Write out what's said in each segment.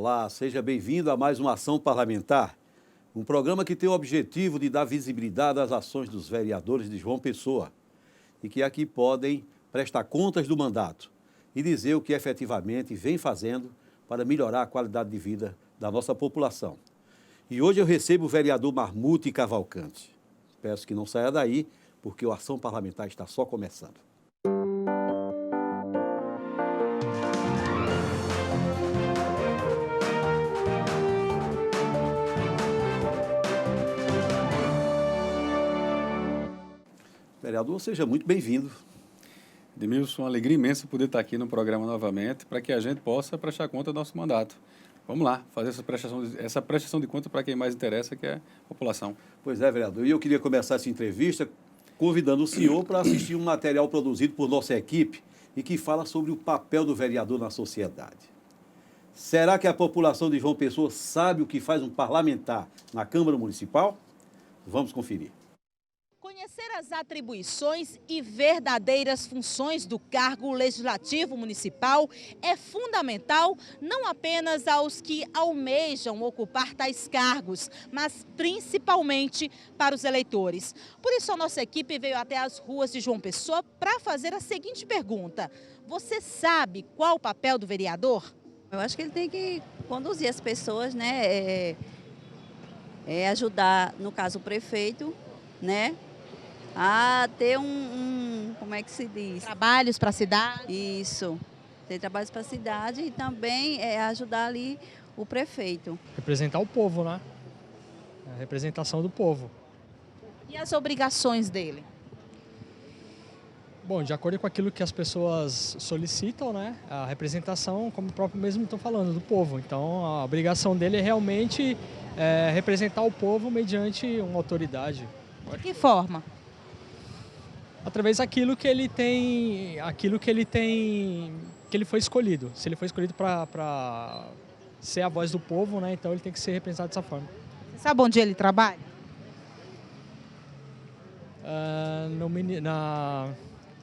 Olá, seja bem-vindo a mais uma Ação Parlamentar, um programa que tem o objetivo de dar visibilidade às ações dos vereadores de João Pessoa e que aqui podem prestar contas do mandato e dizer o que efetivamente vem fazendo para melhorar a qualidade de vida da nossa população. E hoje eu recebo o vereador Marmute Cavalcante. Peço que não saia daí, porque a Ação Parlamentar está só começando. Vereador, seja muito bem-vindo. Edmilson, uma alegria imensa poder estar aqui no programa novamente para que a gente possa prestar conta do nosso mandato. Vamos lá, fazer essa prestação de conta para quem mais interessa, que é a população. Pois é, vereador. E eu queria começar essa entrevista convidando o senhor para assistir um material produzido por nossa equipe e que fala sobre o papel do vereador na sociedade. Será que a população de João Pessoa sabe o que faz um parlamentar na Câmara Municipal? Vamos conferir. Conhecer as atribuições e verdadeiras funções do cargo legislativo municipal é fundamental não apenas aos que almejam ocupar tais cargos, mas principalmente para os eleitores. Por isso a nossa equipe veio até as ruas de João Pessoa para fazer a seguinte pergunta: você sabe qual o papel do vereador? Eu acho que ele tem que conduzir as pessoas, né? Ajudar, no caso, o prefeito, né? A ter como é que se diz? Trabalhos para a cidade? Isso, ter trabalhos para a cidade e também ajudar ali o prefeito. Representar o povo, né? A representação do povo. E as obrigações dele? Bom, de acordo com aquilo que as pessoas solicitam, né? A representação, como o próprio mesmo estão falando, do povo. Então, a obrigação dele é realmente representar o povo mediante uma autoridade. De que forma? Através daquilo que ele foi escolhido. Se ele foi escolhido para ser a voz do povo, né? Então ele tem que ser representado dessa forma. Você sabe onde ele trabalha? Na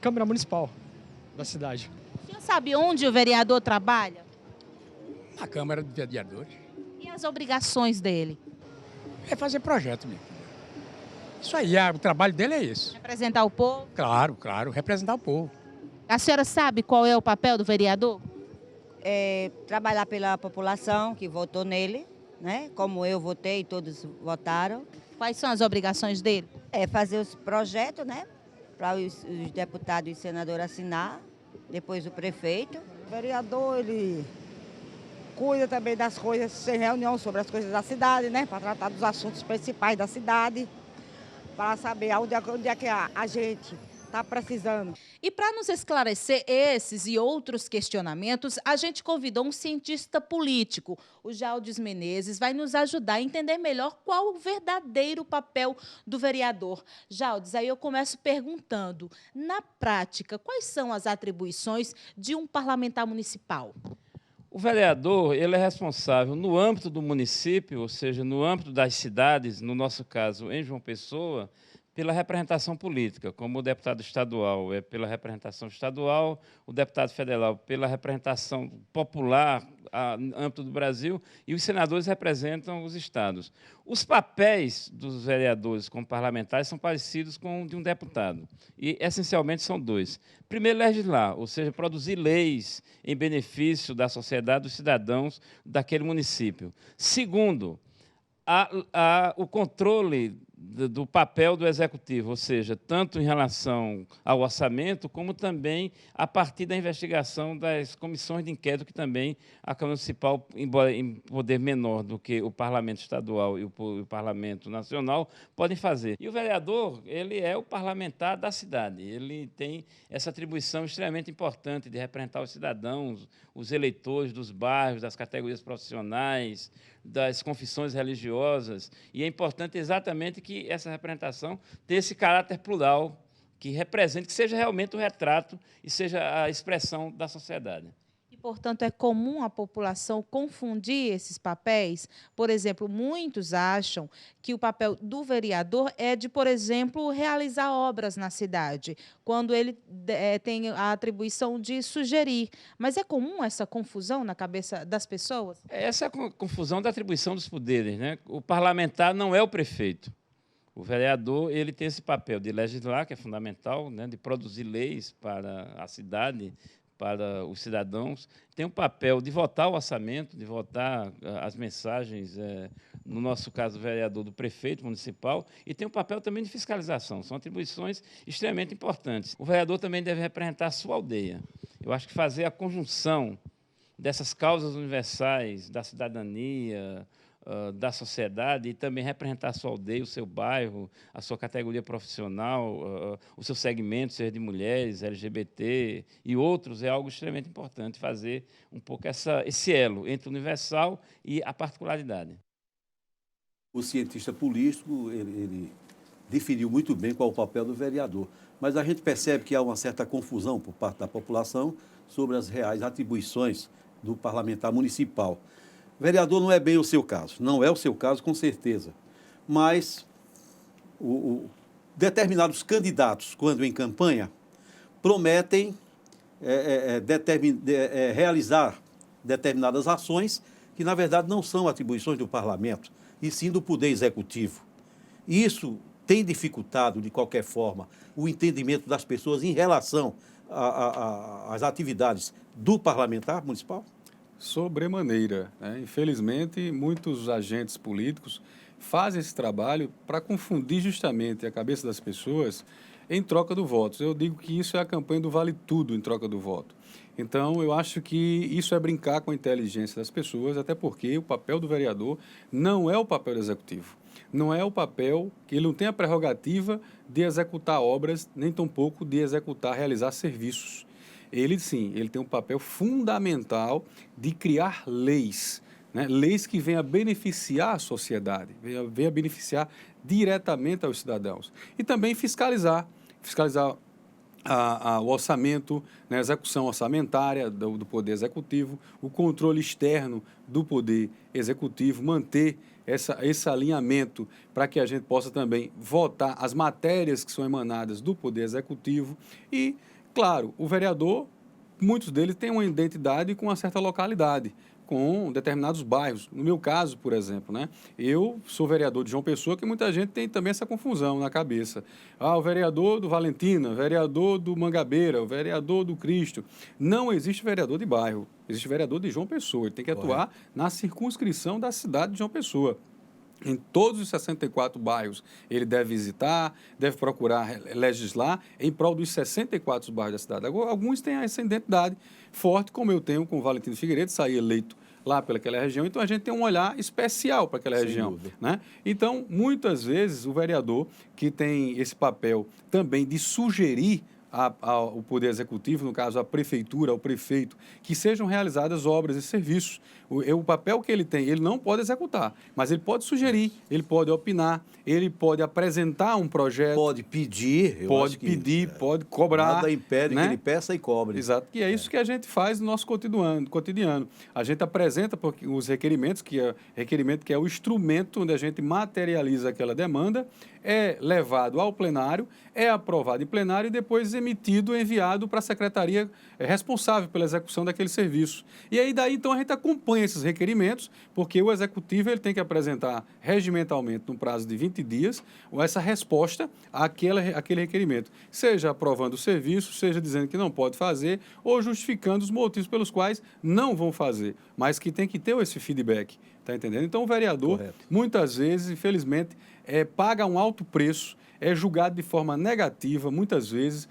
Câmara Municipal da cidade. O senhor sabe onde o vereador trabalha? Na Câmara de Vereadores. E as obrigações dele? É fazer projeto, meu filho. Isso aí, o trabalho dele é esse. Representar o povo? Claro, representar o povo. A senhora sabe qual é o papel do vereador? Trabalhar pela população que votou nele, né? Como eu votei e todos votaram. Quais são as obrigações dele? Fazer os projetos, né? Para os deputados e senadores assinar, depois o prefeito. O vereador, ele cuida também das coisas, sem reunião sobre as coisas da cidade, né? Para tratar dos assuntos principais da cidade, para saber onde é que a gente está precisando. E para nos esclarecer esses e outros questionamentos, a gente convidou um cientista político. O Jaldes Menezes vai nos ajudar a entender melhor qual o verdadeiro papel do vereador. Jaldes, aí eu começo perguntando, na prática, quais são as atribuições de um parlamentar municipal? O vereador, ele é responsável no âmbito do município, ou seja, no âmbito das cidades, no nosso caso, em João Pessoa, pela representação política, como o deputado estadual é pela representação estadual, o deputado federal pela representação popular no âmbito do Brasil e os senadores representam os estados. Os papéis dos vereadores como parlamentares são parecidos com o de um deputado e, essencialmente, são dois. Primeiro, legislar, ou seja, produzir leis em benefício da sociedade, dos cidadãos daquele município. Segundo, o controle do papel do executivo, ou seja, tanto em relação ao orçamento, como também a partir da investigação das comissões de inquérito que também a Câmara Municipal, embora em poder menor do que o Parlamento Estadual e o Parlamento Nacional, podem fazer. E o vereador, ele é o parlamentar da cidade, ele tem essa atribuição extremamente importante de representar os cidadãos, os eleitores dos bairros, das categorias profissionais, das confissões religiosas, e é importante exatamente que essa representação tenha esse caráter plural, que represente, que seja realmente o retrato e seja a expressão da sociedade. E Portanto, é comum a população confundir esses papéis. Por exemplo, muitos acham que o papel do vereador é de, por exemplo, realizar obras na cidade, quando ele tem a atribuição de sugerir. Mas é comum essa confusão na cabeça das pessoas? Essa é a confusão da atribuição dos poderes, né? O parlamentar não é o prefeito. O vereador ele tem esse papel de legislar, que é fundamental, né? De produzir leis para a cidade, para os cidadãos, tem o papel de votar o orçamento, de votar as mensagens, no nosso caso, o vereador do prefeito municipal, e tem o papel também de fiscalização. São atribuições extremamente importantes. O vereador também deve representar a sua aldeia. Eu acho que fazer a conjunção dessas causas universais, da cidadania, da sociedade, e também representar a sua aldeia, o seu bairro, a sua categoria profissional, o seu segmento, seja de mulheres, LGBT e outros, é algo extremamente importante, fazer um pouco esse elo entre o universal e a particularidade. O cientista político, ele definiu muito bem qual é o papel do vereador, mas a gente percebe que há uma certa confusão por parte da população sobre as reais atribuições do parlamentar municipal. Vereador não é bem o seu caso, não é o seu caso, com certeza. Mas determinados candidatos, quando em campanha, prometem realizar determinadas ações que, na verdade, não são atribuições do parlamento, e sim do poder executivo. Isso tem dificultado, de qualquer forma, o entendimento das pessoas em relação às atividades do parlamentar municipal? Sobremaneira, né? Infelizmente, muitos agentes políticos fazem esse trabalho para confundir justamente a cabeça das pessoas em troca do voto. Eu digo que isso é a campanha do vale tudo em troca do voto. Então, eu acho que isso é brincar com a inteligência das pessoas, até porque o papel do vereador não é o papel do executivo. Não é o papel que ele não tem a prerrogativa de executar obras, nem tampouco de realizar serviços. Ele, sim, ele tem um papel fundamental de criar leis, né? Leis que venham a beneficiar a sociedade, venham a beneficiar diretamente aos cidadãos. E também fiscalizar o orçamento, né, a execução orçamentária do Poder Executivo, o controle externo do Poder Executivo, manter esse alinhamento para que a gente possa também votar as matérias que são emanadas do Poder Executivo e, claro, o vereador, muitos deles têm uma identidade com uma certa localidade, com determinados bairros. No meu caso, por exemplo, né, eu sou vereador de João Pessoa, que muita gente tem também essa confusão na cabeça. O vereador do Valentina, o vereador do Mangabeira, o vereador do Cristo. Não existe vereador de bairro, existe vereador de João Pessoa. Ele tem que atuar na circunscrição da cidade de João Pessoa. Em todos os 64 bairros, ele deve visitar, deve procurar legislar em prol dos 64 bairros da cidade. Agora, alguns têm essa identidade forte, como eu tenho com o Valentino Figueiredo, saí eleito lá pelaquela região, então a gente tem um olhar especial para aquela região, né? Então, muitas vezes, o vereador que tem esse papel também de sugerir ao Poder Executivo, no caso a Prefeitura, ao prefeito, que sejam realizadas obras e serviços. O papel que ele tem, ele não pode executar, mas ele pode sugerir, ele pode opinar, ele pode apresentar um projeto. Pode pedir. Pode cobrar. Nada impede, né, que ele peça e cobre. Exato, e é isso que a gente faz no nosso cotidiano. A gente apresenta os requerimentos, que é o instrumento onde a gente materializa aquela demanda, é levado ao plenário, é aprovado em plenário e depois emitido, enviado para a secretaria responsável pela execução daquele serviço. E aí daí então a gente acompanha esses requerimentos, porque o executivo ele tem que apresentar regimentalmente no prazo de 20 dias essa resposta àquele requerimento, seja aprovando o serviço, seja dizendo que não pode fazer ou justificando os motivos pelos quais não vão fazer, mas que tem que ter esse feedback, tá entendendo? Então o vereador, muitas vezes, infelizmente, paga um alto preço, é julgado de forma negativa, muitas vezes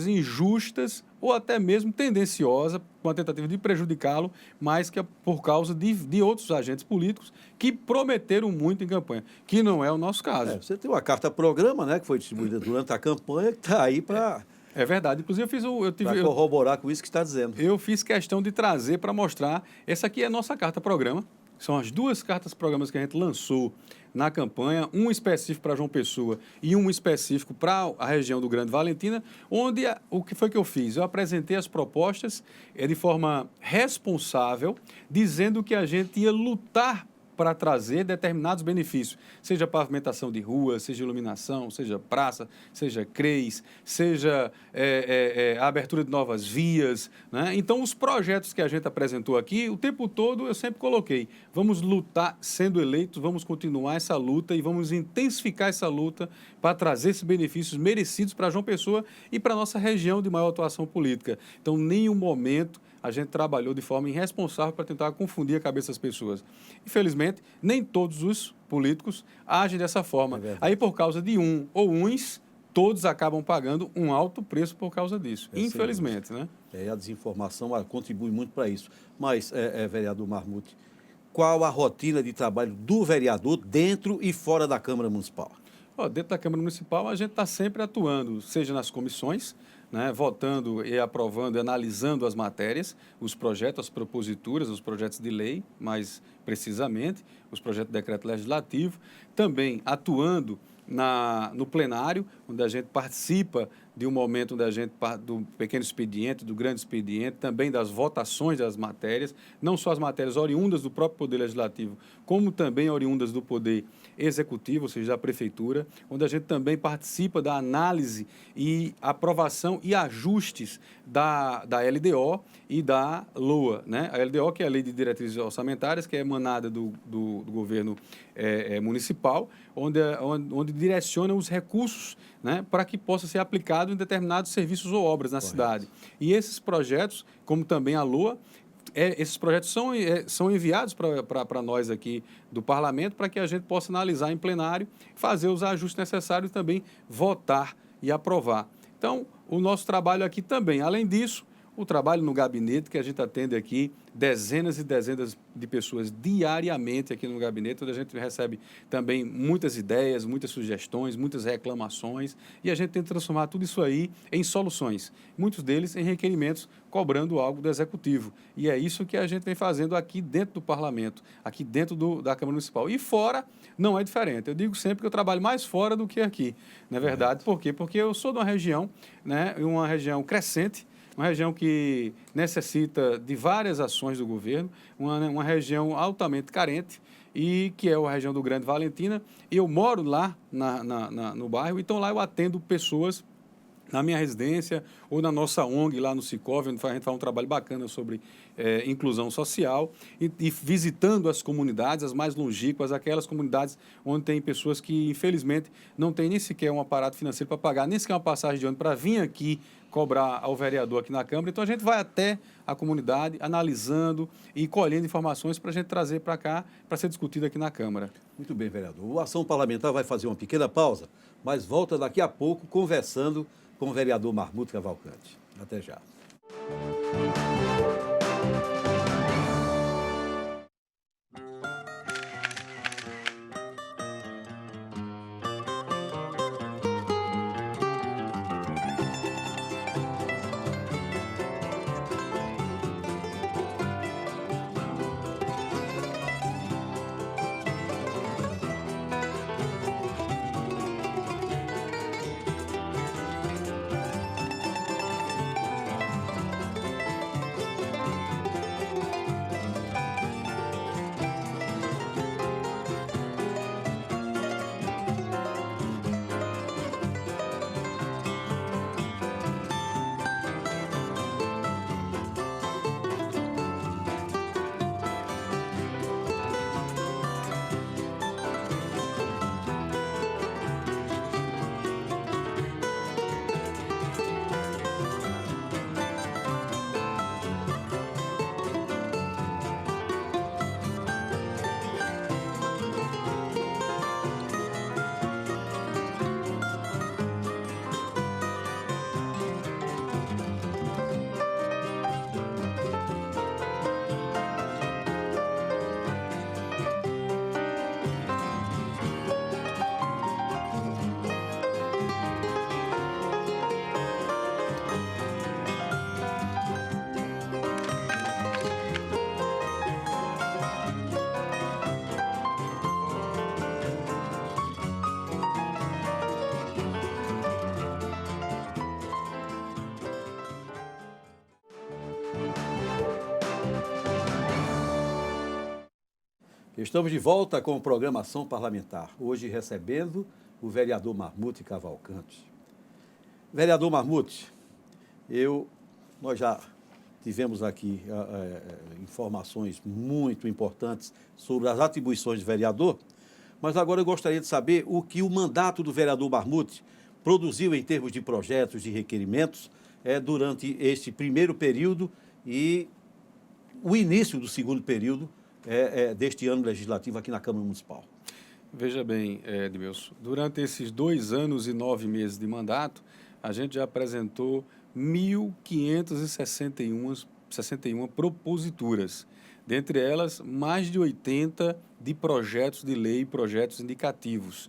injustas ou até mesmo tendenciosa, com a tentativa de prejudicá-lo, mas que é por causa de outros agentes políticos que prometeram muito em campanha, que não é o nosso caso. Você tem uma carta-programa, né, que foi distribuída durante a campanha, que está aí para... É verdade. Inclusive, para corroborar com isso que está dizendo. Eu fiz questão de trazer para mostrar. Essa aqui é a nossa carta-programa. são as 2 cartas-programas que a gente lançou na campanha, um específico para João Pessoa e um específico para a região do Grande Valentina, onde o que foi que eu fiz? Eu apresentei as propostas de forma responsável, dizendo que a gente ia lutar para trazer determinados benefícios, seja pavimentação de rua, seja iluminação, seja praça, seja CREs, seja a abertura de novas vias, né? Então, os projetos que a gente apresentou aqui, o tempo todo eu sempre coloquei, vamos lutar sendo eleitos, vamos continuar essa luta e vamos intensificar essa luta para trazer esses benefícios merecidos para João Pessoa e para a nossa região de maior atuação política. Então, em nenhum momento a gente trabalhou de forma irresponsável para tentar confundir a cabeça das pessoas. Infelizmente, nem todos os políticos agem dessa forma. Aí, por causa de um ou uns, todos acabam pagando um alto preço por causa disso. Infelizmente, né? A desinformação contribui muito para isso. Mas, vereador Marmuth, qual a rotina de trabalho do vereador dentro e fora da Câmara Municipal? Dentro da Câmara Municipal, a gente está sempre atuando, seja nas comissões, né, votando e aprovando e analisando as matérias, os projetos, as proposituras, os projetos de lei, mais precisamente, os projetos de decreto legislativo, também atuando no plenário, onde a gente participa de um momento onde a gente, do pequeno expediente, do grande expediente, também das votações das matérias, não só as matérias oriundas do próprio Poder Legislativo, como também oriundas do Poder Executivo, ou seja, da Prefeitura, onde a gente também participa da análise e aprovação e ajustes da LDO e da LOA, né? A LDO, que é a Lei de Diretrizes Orçamentárias, que é emanada do governo municipal, onde direciona os recursos, né, para que possa ser aplicado em determinados serviços ou obras na cidade. E esses projetos, como também a LOA, esses projetos são enviados para nós aqui do Parlamento para que a gente possa analisar em plenário, fazer os ajustes necessários e também votar e aprovar. Então, o nosso trabalho aqui também, além disso, o trabalho no gabinete, que a gente atende aqui dezenas e dezenas de pessoas diariamente aqui no gabinete, onde a gente recebe também muitas ideias, muitas sugestões, muitas reclamações, e a gente tenta transformar tudo isso aí em soluções, muitos deles em requerimentos cobrando algo do Executivo. E é isso que a gente vem fazendo aqui dentro do Parlamento, aqui dentro da Câmara Municipal. E fora não é diferente. Eu digo sempre que eu trabalho mais fora do que aqui, não é verdade? Por quê? Porque eu sou de uma região, né, uma região crescente, uma região que necessita de várias ações do governo, uma região altamente carente, e que é a região do Grande Valentina. Eu moro lá no bairro, então lá eu atendo pessoas na minha residência ou na nossa ONG lá no Sicov, onde a gente faz um trabalho bacana sobre inclusão social e visitando as comunidades, as mais longínquas, aquelas comunidades onde tem pessoas que, infelizmente, não têm nem sequer um aparato financeiro para pagar, nem sequer uma passagem de ônibus para vir aqui cobrar ao vereador aqui na Câmara. Então, a gente vai até a comunidade, analisando e colhendo informações para a gente trazer para cá, para ser discutido aqui na Câmara. Muito bem, vereador. O Ação Parlamentar vai fazer uma pequena pausa, mas volta daqui a pouco conversando com o vereador Marmuth Cavalcante. Até já. Estamos de volta com programação parlamentar. Hoje recebendo o vereador Marmute Cavalcante. Vereador Marmute, nós já tivemos aqui informações muito importantes sobre as atribuições de vereador, mas agora eu gostaria de saber o que o mandato do vereador Marmute produziu em termos de projetos, de requerimentos, durante este primeiro período e o início do segundo período deste ano legislativo aqui na Câmara Municipal. Veja bem, Edmilson, durante esses 2 anos e 9 meses de mandato, a gente já apresentou 1.561 proposituras. Dentre elas, mais de 80 de projetos de lei, projetos indicativos,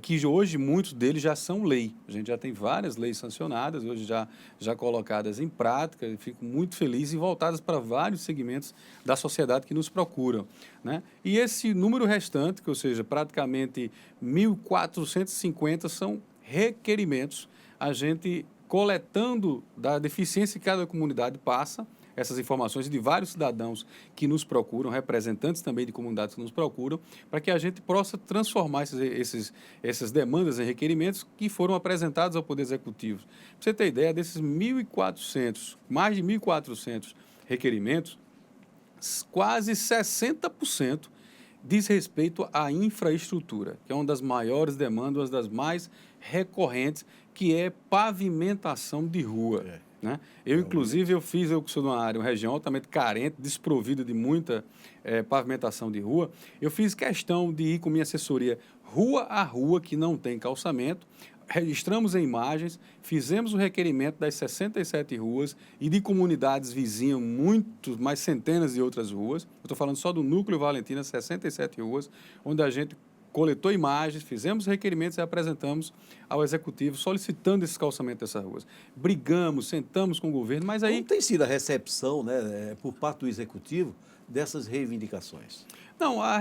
que hoje muitos deles já são lei. A gente já tem várias leis sancionadas, hoje já colocadas em prática, e fico muito feliz e voltadas para vários segmentos da sociedade que nos procuram, né? E esse número restante, ou seja, praticamente 1.450 são requerimentos, a gente coletando da deficiência que cada comunidade passa, essas informações de vários cidadãos que nos procuram, representantes também de comunidades que nos procuram, para que a gente possa transformar essas demandas em requerimentos que foram apresentados ao Poder Executivo. Para você ter ideia, desses 1.400, mais de 1.400 requerimentos, quase 60% diz respeito à infraestrutura, que é uma das maiores demandas, uma das mais recorrentes, que é pavimentação de rua. Né? Eu que sou de uma região altamente carente, desprovida de muita pavimentação de rua, eu fiz questão de ir com minha assessoria rua a rua que não tem calçamento, registramos em imagens, fizemos o requerimento das 67 ruas e de comunidades vizinhas, mais centenas de outras ruas. Eu estou falando só do Núcleo Valentina, 67 ruas, onde a gente coletou imagens, fizemos requerimentos e apresentamos ao Executivo solicitando esse calçamento dessas ruas. Brigamos, sentamos com o governo, mas aí... Como tem sido a recepção, né, por parte do Executivo dessas reivindicações? Não, a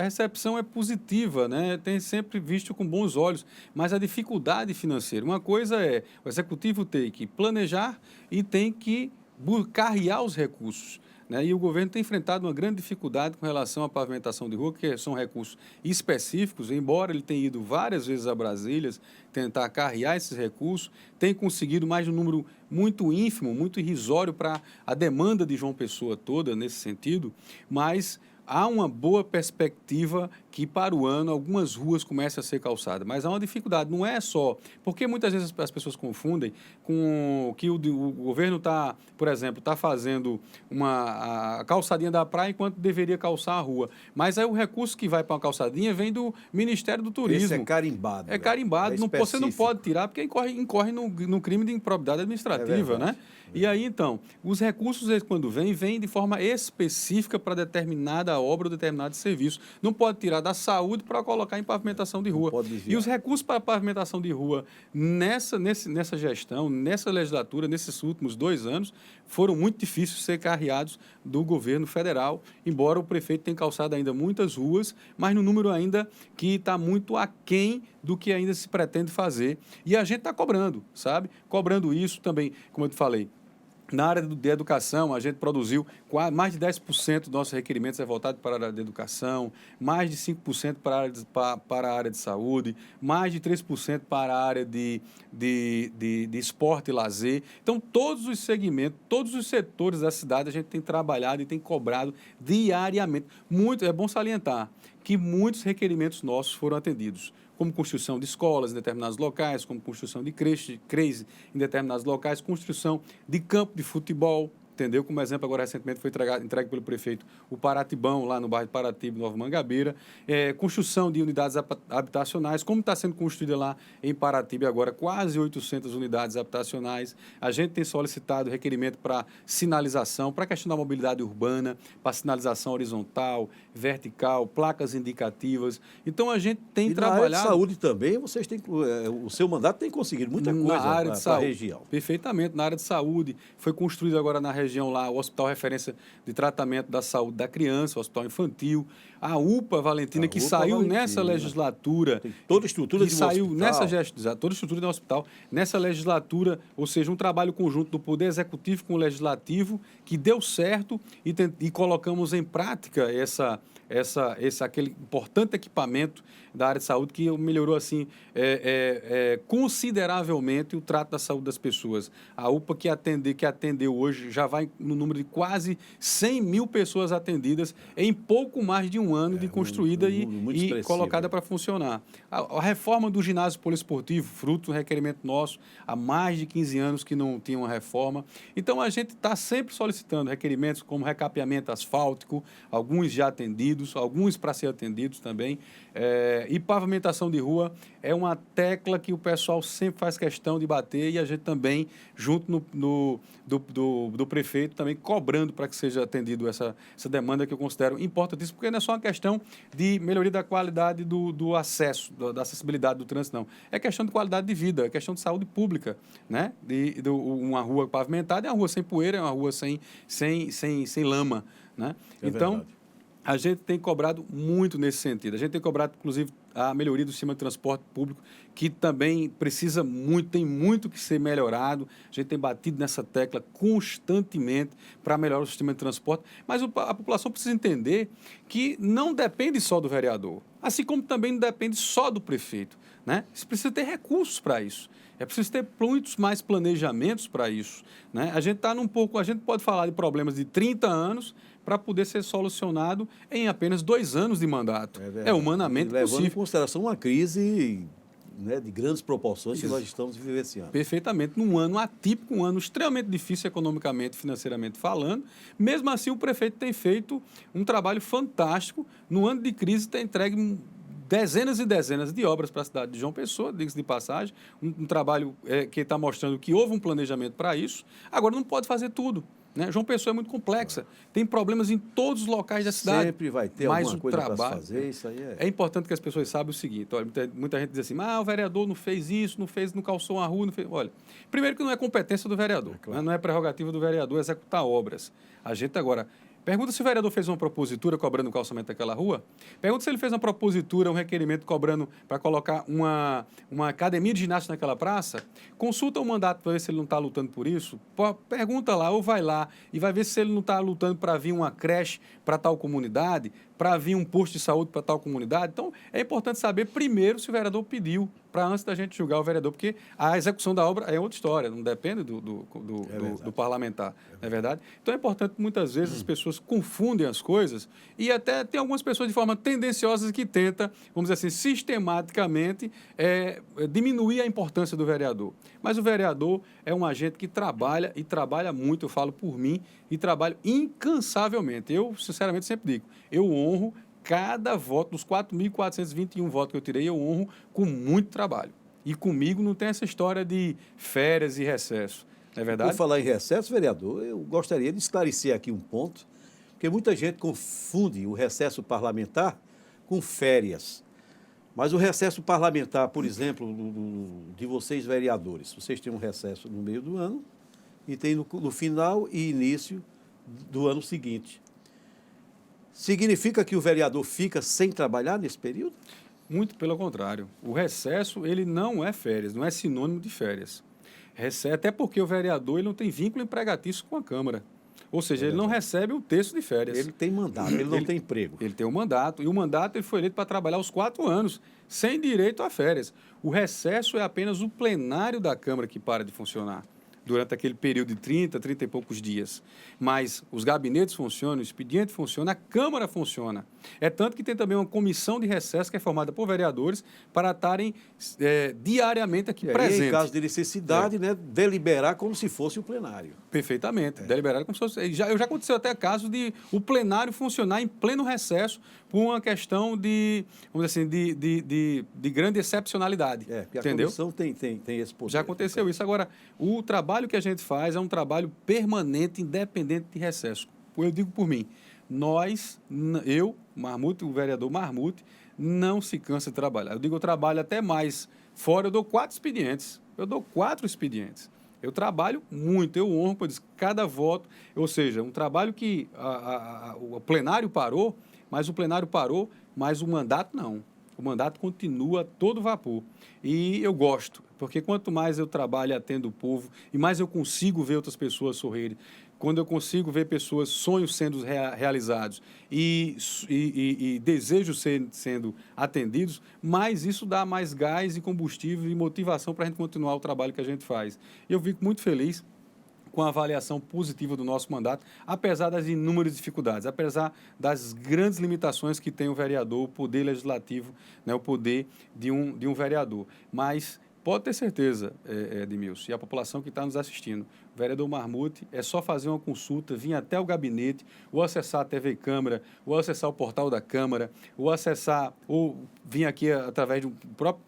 recepção é positiva, né? Tem sempre visto com bons olhos, mas a dificuldade financeira, uma coisa é o Executivo tem que planejar e tem que carrear os recursos. Né? E o governo tem enfrentado uma grande dificuldade com relação à pavimentação de rua, que são recursos específicos, embora ele tenha ido várias vezes a Brasília tentar carregar esses recursos, tem conseguido mais um número muito ínfimo, muito irrisório para a demanda de João Pessoa toda nesse sentido, mas há uma boa perspectiva que para o ano algumas ruas comecem a ser calçadas, mas há uma dificuldade, não é só, porque muitas vezes as pessoas confundem com que o governo está, por exemplo, está fazendo a calçadinha da praia enquanto deveria calçar a rua, mas aí o recurso que vai para a calçadinha vem do Ministério do Turismo. Esse é carimbado. É carimbado, você não pode tirar porque incorre no crime de improbidade administrativa, né? E aí, então, os recursos, quando vêm de forma específica para determinada obra ou determinado serviço. Não pode tirar da saúde para colocar em pavimentação de rua. E os recursos para pavimentação de rua nessa gestão, nessa legislatura, nesses últimos 2 anos, foram muito difíceis de ser carreados do governo federal, embora o prefeito tenha calçado ainda muitas ruas, mas no número ainda que está muito aquém do que ainda se pretende fazer. E a gente está cobrando, sabe? Cobrando isso também, como eu te falei. Na área de educação, a gente produziu mais de 10% dos nossos requerimentos voltado para a área de educação, mais de 5% para a área de saúde, mais de 3% para a área de esporte e lazer. Então, todos os segmentos, todos os setores da cidade, a gente tem trabalhado e tem cobrado diariamente. É bom salientar que muitos requerimentos nossos foram atendidos, como construção de escolas em determinados locais, como construção de creches em determinados locais, construção de campo de futebol, entendeu? Como exemplo, agora recentemente foi entregue pelo prefeito o Paratibão, lá no bairro de Paratiba, Nova Mangabeira, construção de unidades habitacionais, como está sendo construída lá em Paratiba agora, quase 800 unidades habitacionais. A gente tem solicitado requerimento para sinalização, para a questão da mobilidade urbana, para sinalização horizontal, vertical, placas indicativas. Então, a gente tem trabalhado... Na área de saúde também, vocês têm, o seu mandato tem conseguido muita coisa para a região. Perfeitamente, na área de saúde. Foi construído agora na região lá o Hospital Referência de Tratamento da Saúde da Criança, o Hospital Infantil, a UPA Valentina, que saiu nessa legislatura. Tem toda a estrutura de um hospital. Toda a estrutura de um hospital. Nessa legislatura, ou seja, um trabalho conjunto do Poder Executivo com o Legislativo, que deu certo e colocamos em prática aquele importante equipamento da área de saúde que melhorou assim consideravelmente o trato da saúde das pessoas. A UPA que atendeu hoje já vai no número de quase 100 mil pessoas atendidas em pouco mais de um ano de construída e colocada para funcionar. A reforma do ginásio poliesportivo, fruto do requerimento nosso, há mais de 15 anos que não tinha uma reforma. Então, a gente está sempre solicitando requerimentos como recapeamento asfáltico, alguns já atendidos, alguns para ser atendidos também. E pavimentação de rua é uma tecla que o pessoal sempre faz questão de bater e a gente também, junto do prefeito, também cobrando para que seja atendido essa demanda que eu considero importantíssima, porque não é só uma questão de melhoria da qualidade do acesso, da acessibilidade do trânsito, não. É questão de qualidade de vida, é questão de saúde pública, né? Uma rua pavimentada é uma rua sem poeira, é uma rua sem lama, né? Então, verdade. A gente tem cobrado muito nesse sentido. A gente tem cobrado, inclusive, a melhoria do sistema de transporte público, que também precisa muito, tem muito que ser melhorado. A gente tem batido nessa tecla constantemente para melhorar o sistema de transporte. Mas a população precisa entender que não depende só do vereador, assim como também não depende só do prefeito, né? Você precisa ter recursos para isso. É preciso ter muitos mais planejamentos para isso, né? A gente pode falar de problemas de 30 anos para poder ser solucionado em apenas 2 anos de mandato. É humanamente levando possível. em consideração uma crise, né, de grandes proporções que nós estamos vivenciando. Perfeitamente. Num ano atípico, um ano extremamente difícil economicamente, financeiramente falando. Mesmo assim, o prefeito tem feito um trabalho fantástico. No ano de crise, tem entregue dezenas e dezenas de obras para a cidade de João Pessoa, diga-se de passagem, um trabalho que está mostrando que houve um planejamento para isso. Agora, não pode fazer tudo, né? João Pessoa é muito complexa, tem problemas em todos os locais da cidade. Sempre vai ter alguma coisa para se fazer, isso aí é importante que as pessoas saibam o seguinte, olha, muita gente diz assim, o vereador não fez isso, não calçou uma rua, não fez... Olha, primeiro que não é competência do vereador, claro. Não é prerrogativa do vereador executar obras. A gente agora... Pergunta se o vereador fez uma propositura cobrando o calçamento daquela rua. Pergunta se ele fez uma propositura, um requerimento cobrando para colocar uma academia de ginástica naquela praça. Consulta o mandato para ver se ele não está lutando por isso. Pergunta lá ou vai lá e vai ver se ele não está lutando para vir uma creche para tal comunidade, para vir um posto de saúde para tal comunidade. Então, é importante saber primeiro se o vereador pediu, para antes da gente julgar o vereador, porque a execução da obra é outra história, não depende do parlamentar, não é verdade? Então, é importante, muitas vezes, as pessoas confundem as coisas e até tem algumas pessoas de forma tendenciosa que tentam, vamos dizer assim, sistematicamente diminuir a importância do vereador. Mas o vereador é um agente que trabalha e trabalha muito, eu falo por mim, e trabalho incansavelmente. Eu, sinceramente, sempre digo, eu honro cada voto, dos 4.421 votos que eu tirei, eu honro com muito trabalho. E comigo não tem essa história de férias e recesso, não é verdade? Por falar em recesso, vereador, eu gostaria de esclarecer aqui um ponto, porque muita gente confunde o recesso parlamentar com férias. Mas o recesso parlamentar, por exemplo, de vocês vereadores, vocês têm um recesso no meio do ano e tem no final e início do ano seguinte. Significa que o vereador fica sem trabalhar nesse período? Muito pelo contrário. O recesso, ele não é férias, não é sinônimo de férias. Até porque o vereador ele não tem vínculo empregatício com a Câmara. Ou seja, ele não recebe o terço de férias. Ele tem mandato, ele não tem emprego. Ele tem um mandato, e o mandato ele foi eleito para trabalhar os 4 anos, sem direito a férias. O recesso é apenas o plenário da Câmara que para de funcionar durante aquele período de 30 e poucos dias. Mas os gabinetes funcionam, o expediente funciona, a Câmara funciona. É tanto que tem também uma comissão de recesso que é formada por vereadores para estarem diariamente aqui presentes. E em caso de necessidade, né, deliberar como se fosse o plenário. Perfeitamente, deliberar como se fosse... Já aconteceu até caso de o plenário funcionar em pleno recesso por uma questão de, vamos dizer assim, de grande excepcionalidade. Porque entendeu? A comissão tem esse poder. Já aconteceu isso. Agora, o trabalho que a gente faz é um trabalho permanente, independente de recesso. Eu digo por mim, eu, Marmute, o vereador Marmute, não se cansa de trabalhar. Eu digo, eu trabalho até mais. Fora, eu dou 4 expedientes. Eu trabalho muito, eu honro, pois cada voto, ou seja, um trabalho que o plenário parou, mas o mandato não. O mandato continua a todo vapor. E eu gosto, porque quanto mais eu trabalho e atendo o povo, e mais eu consigo ver outras pessoas sorrirem, quando eu consigo ver pessoas, sonhos sendo realizados e desejos sendo atendidos, mais isso dá mais gás e combustível e motivação para a gente continuar o trabalho que a gente faz. E eu fico muito feliz com a avaliação positiva do nosso mandato, apesar das inúmeras dificuldades, apesar das grandes limitações que tem o vereador, o poder legislativo, né, o poder de um vereador. Mas pode ter certeza, Edmilson, e a população que está nos assistindo, o vereador Marmuth é só fazer uma consulta, vir até o gabinete, ou acessar a TV Câmara, ou acessar o portal da Câmara, ou vir aqui através de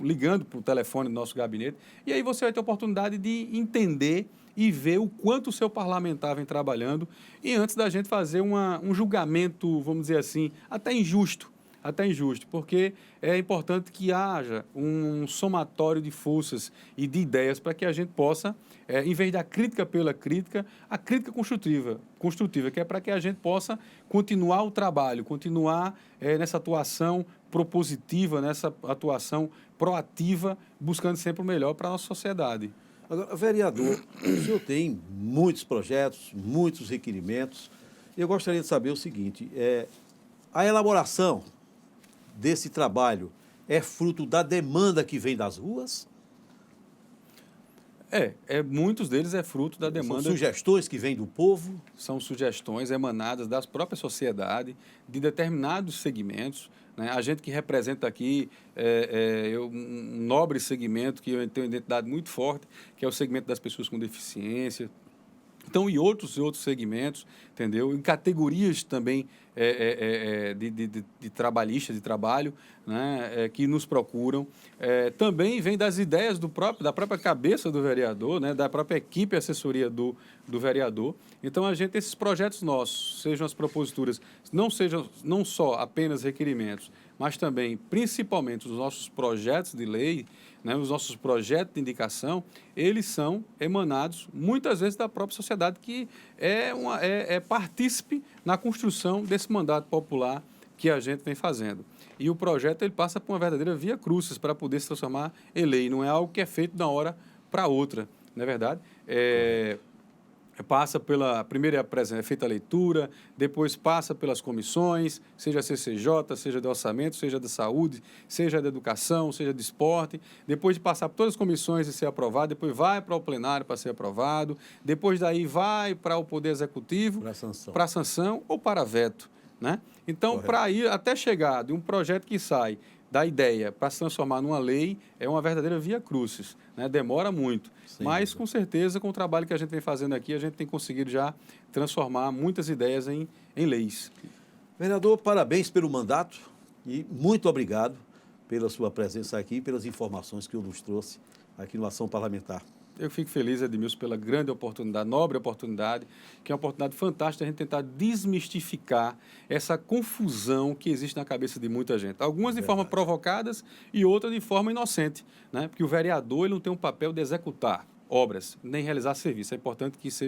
ligando para o telefone do nosso gabinete, e aí você vai ter a oportunidade de entender e ver o quanto o seu parlamentar vem trabalhando, e antes da gente fazer um julgamento, vamos dizer assim, até injusto, porque é importante que haja um somatório de forças e de ideias para que a gente possa, em vez da crítica pela crítica, a crítica construtiva, que é para que a gente possa continuar o trabalho, continuar nessa atuação propositiva, nessa atuação proativa, buscando sempre o melhor para a nossa sociedade. Agora, vereador, o senhor tem muitos projetos, muitos requerimentos. Eu gostaria de saber o seguinte, a elaboração desse trabalho é fruto da demanda que vem das ruas? Muitos deles é fruto da demanda. São sugestões que vêm do povo? São sugestões emanadas da própria sociedade, de determinados segmentos, né? A gente que representa aqui um nobre segmento, que eu tenho uma identidade muito forte, que é o segmento das pessoas com deficiência. Então, e outros segmentos, entendeu? Em categorias também de trabalhistas, de trabalho, né? Que nos procuram. Também vem das ideias da própria cabeça do vereador, né? Da própria equipe e assessoria do vereador. Então, esses projetos nossos, sejam as proposituras, não só apenas requerimentos, mas também, principalmente, os nossos projetos de lei, né, os nossos projetos de indicação, eles são emanados, muitas vezes, da própria sociedade, que é partícipe na construção desse mandato popular que a gente vem fazendo. E o projeto ele passa por uma verdadeira via crucis para poder se transformar em lei. Não é algo que é feito de uma hora para outra, não é verdade? Passa primeiro é feita a leitura, depois passa pelas comissões, seja a CCJ, seja de orçamento, seja da saúde, seja da educação, seja de esporte, depois de passar por todas as comissões e ser aprovado, depois vai para o plenário para ser aprovado, depois daí vai para o Poder Executivo, para sanção ou para veto, né? Então, para ir até chegar de um projeto que sai da ideia para se transformar numa lei, é uma verdadeira via crucis, né? Demora muito, mas com certeza com o trabalho que a gente vem fazendo aqui, a gente tem conseguido já transformar muitas ideias em leis. Vereador, parabéns pelo mandato e muito obrigado pela sua presença aqui e pelas informações que o nos trouxe aqui no Ação Parlamentar. Eu fico feliz, Edmilson, pela grande oportunidade, nobre oportunidade, que é uma oportunidade fantástica de a gente tentar desmistificar essa confusão que existe na cabeça de muita gente. Algumas de forma provocadas e outras de forma inocente, né? Porque o vereador ele não tem um papel de executar obras, nem realizar serviço. É importante que isso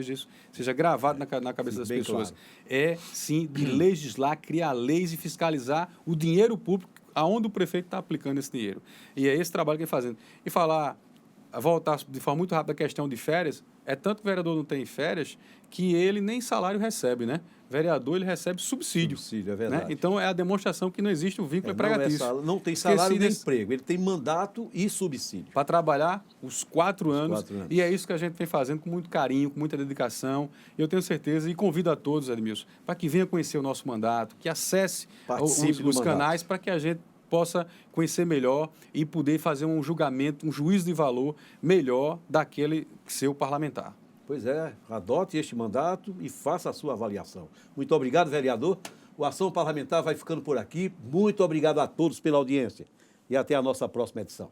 seja gravado na cabeça das pessoas. Claro. É, sim, de legislar, criar leis e fiscalizar o dinheiro público aonde o prefeito está aplicando esse dinheiro. E é esse trabalho que ele está fazendo. E voltar de forma muito rápida a questão de férias, é tanto que o vereador não tem férias que ele nem salário recebe, né? O vereador, ele recebe subsídio. Subsídio, é verdade. Né? Então, é a demonstração que não existe o vínculo empregatício. Não tem salário nem emprego, ele tem mandato e subsídio. Para trabalhar os 4 anos, e é isso que a gente vem fazendo com muito carinho, com muita dedicação. Eu tenho certeza, e convido a todos, Edmilson, para que venha conhecer o nosso mandato, que acesse os canais para que a gente possa conhecer melhor e poder fazer um julgamento, um juízo de valor melhor daquele seu parlamentar. Pois é, adote este mandato e faça a sua avaliação. Muito obrigado, vereador. O Ação Parlamentar vai ficando por aqui. Muito obrigado a todos pela audiência e até a nossa próxima edição.